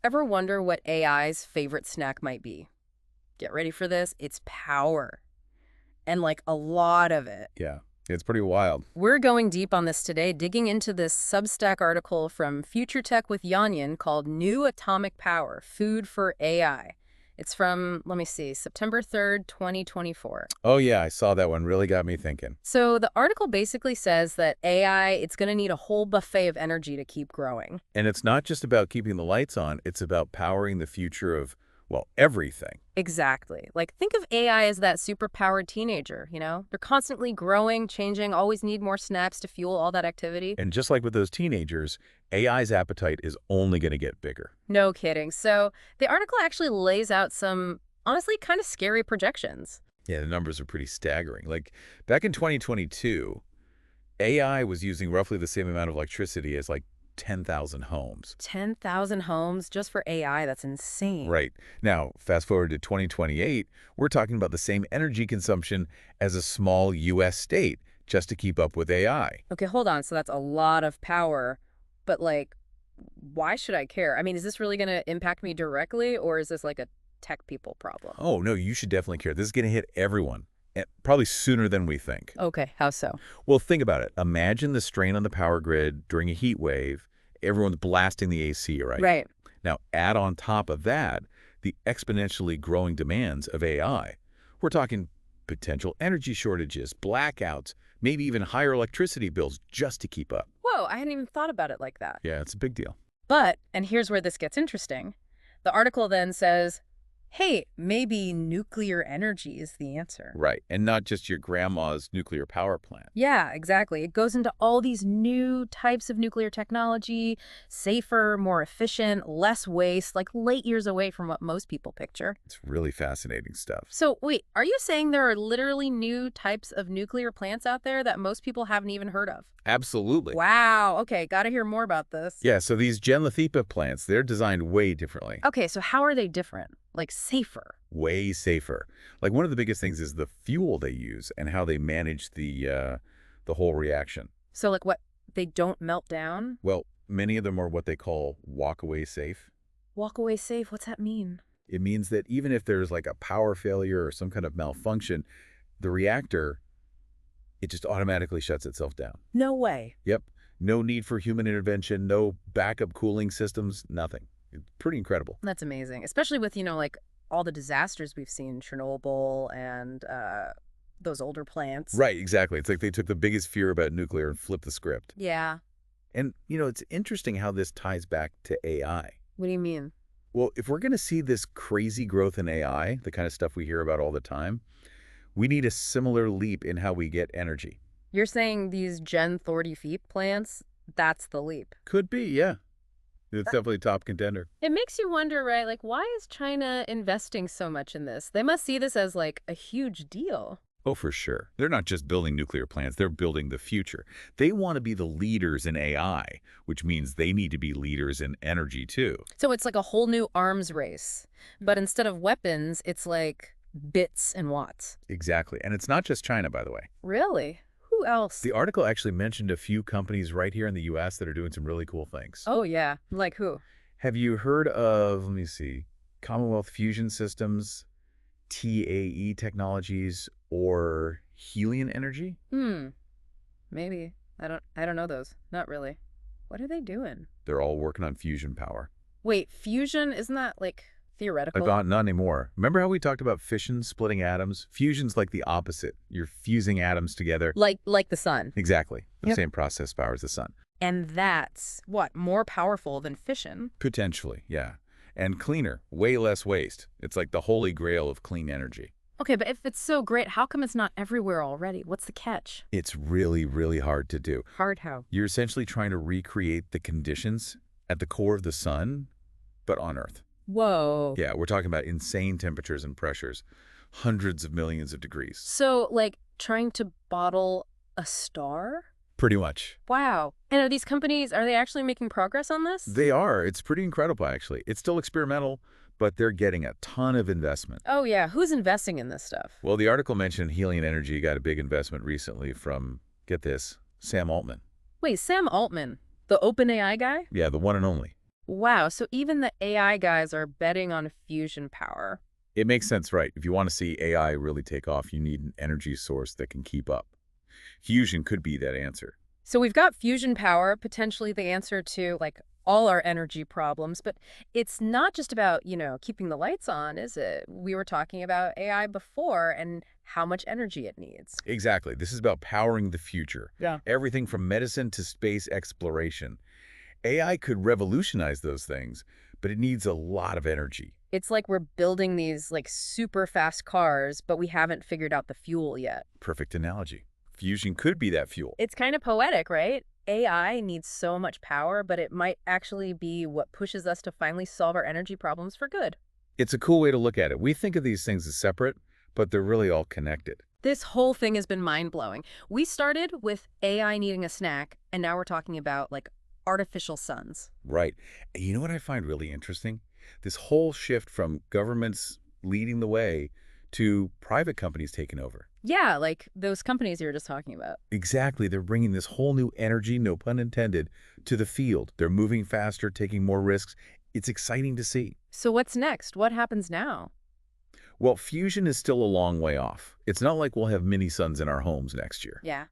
Ever wonder what AI's favorite snack might be? Get ready for this. It's power. And like a lot of it. Yeah, it's pretty wild. We're going deep on this today, digging into this Substack article from Future Tech with Yanyan called New Atomic Power, Food for AI. It's from, let me see, September 3rd, 2024. Oh yeah, I saw that one. Really got me thinking. So the article basically says that AI, it's going to need a whole buffet of energy to keep growing. And it's not just about keeping the lights on, it's about powering the future of, well, everything. Exactly. Like, think of AI as that superpowered teenager, you know? They're constantly growing, changing, always need more snacks to fuel all that activity. And just like with those teenagers, AI's appetite is only going to get bigger. No kidding. So the article actually lays out some, honestly, kind of scary projections. Yeah, the numbers are pretty staggering. Like, back in 2022, AI was using roughly the same amount of electricity as, like, 10,000 homes. 10,000 homes just for AI. That's insane. Right. Now, fast forward to 2028, we're talking about the same energy consumption as a small U.S. state just to keep up with AI. Okay, hold on. So that's a lot of power. But, like, why should I care? I mean, is this really going to impact me directly, or is this like a tech people problem? Oh, no, you should definitely care. This is going to hit everyone, and probably sooner than we think. Okay, how so? Well, think about it. Imagine the strain on the power grid during a heat wave. Everyone's blasting the AC, right? Right. Now, add on top of that the exponentially growing demands of AI. We're talking potential energy shortages, blackouts, maybe even higher electricity bills just to keep up. Whoa, I hadn't even thought about it like that. Yeah, it's a big deal. But, and here's where this gets interesting, the article then says, hey, maybe nuclear energy is the answer. Right, and not just your grandma's nuclear power plant. Yeah, exactly. It goes into all these new types of nuclear technology, safer, more efficient, less waste, like light years away from what most people picture. It's really fascinating stuff. So wait, are you saying there are literally new types of nuclear plants out there that most people haven't even heard of? Absolutely. Wow, okay, gotta hear more about this. Yeah, so these Genlithipa plants, they're designed way differently. Okay, so how are they different? Like safer? Way safer. Like one of the biggest things is the fuel they use and how they manage the whole reaction. So like what, they don't melt down? Well, many of them are what they call walk-away safe. Walk away safe, what's that mean? It means that even if there's like a power failure or some kind of malfunction, the reactor, it just automatically shuts itself down. No way. Yep. No need for human intervention, no backup cooling systems, nothing. It's pretty incredible. That's amazing, especially with, you know, like all the disasters we've seen, Chernobyl and those older plants. Right, exactly. It's like they took the biggest fear about nuclear and flipped the script. Yeah. And, it's interesting how this ties back to AI. What do you mean? Well, if we're going to see this crazy growth in AI, the kind of stuff we hear about all the time, we need a similar leap in how we get energy. You're saying these Gen 30 feet plants, that's the leap. Could be, yeah. It's definitely a top contender. It makes you wonder, right? Like, why is China investing so much in this? They must see this as like a huge deal. Oh, for sure. They're not just building nuclear plants, they're building the future. They want to be the leaders in AI, which means they need to be leaders in energy too. So it's like a whole new arms race. But instead of weapons, it's like bits and watts. Exactly. And it's not just China, by the way. Really? Who else? The article actually mentioned a few companies right here in the U.S. that are doing some really cool things. Oh, yeah. Like who? Have you heard of, let me see, Commonwealth Fusion Systems, TAE Technologies, or Helion Energy? Maybe. I don't know those. Not really. What are they doing? They're all working on fusion power. Wait, fusion, isn't that like theoretical? Not anymore. Remember how we talked about fission, splitting atoms? Fusion's like the opposite. You're fusing atoms together. Like the sun. Exactly. The Yep. same process powers the sun. And that's what, more powerful than fission? Potentially, yeah. And cleaner, way less waste. It's like the holy grail of clean energy. Okay, but if it's so great, how come it's not everywhere already? What's the catch? It's really, really hard to do. Hard how? You're essentially trying to recreate the conditions at the core of the sun, but on Earth. Whoa. Yeah, we're talking about insane temperatures and pressures, hundreds of millions of degrees. So, like, trying to bottle a star? Pretty much. Wow. And are these companies, are they actually making progress on this? They are. It's pretty incredible, actually. It's still experimental, but they're getting a ton of investment. Oh, yeah. Who's investing in this stuff? Well, the article mentioned Helion Energy got a big investment recently from, get this, Sam Altman. Wait, Sam Altman, the OpenAI guy? Yeah, the one and only. Wow, so even the AI guys are betting on fusion power. It makes sense, right? If you want to see AI really take off, you need an energy source that can keep up. Fusion could be that answer. So we've got fusion power, potentially the answer to like all our energy problems, but it's not just about, keeping the lights on, is it? We were talking about AI before and how much energy it needs. Exactly. This is about powering the future. Yeah. Everything from medicine to space exploration. AI could revolutionize those things, but it needs a lot of energy. It's like we're building these like super fast cars, but we haven't figured out the fuel yet. Perfect analogy. Fusion could be that fuel. It's kind of poetic, right? AI needs so much power, but it might actually be what pushes us to finally solve our energy problems for good. It's a cool way to look at it. We think of these things as separate, but they're really all connected. This whole thing has been mind-blowing. We started with AI needing a snack, and now we're talking about like artificial suns. Right. And you know what I find really interesting? This whole shift from governments leading the way to private companies taking over. Yeah, like those companies you were just talking about. Exactly. They're bringing this whole new energy, no pun intended, to the field. They're moving faster, taking more risks. It's exciting to see. So what's next? What happens now? Well, fusion is still a long way off. It's not like we'll have mini suns in our homes next year. Yeah.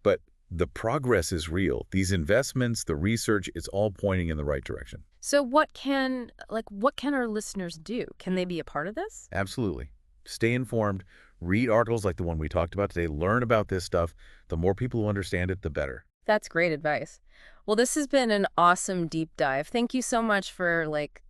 But the progress is real. These investments, the research, it's all pointing in the right direction. So what can our listeners do? Can they be a part of this? Absolutely. Stay informed. Read articles like the one we talked about today. Learn about this stuff. The more people who understand it, the better. That's great advice. Well, this has been an awesome deep dive. Thank you so much for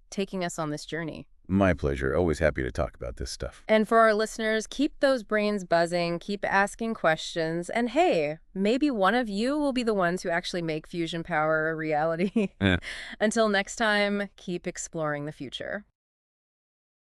taking us on this journey. My pleasure. Always happy to talk about this stuff. And for our listeners, keep those brains buzzing, keep asking questions, and hey, maybe one of you will be the ones who actually make fusion power a reality. Yeah. Until next time, keep exploring the future.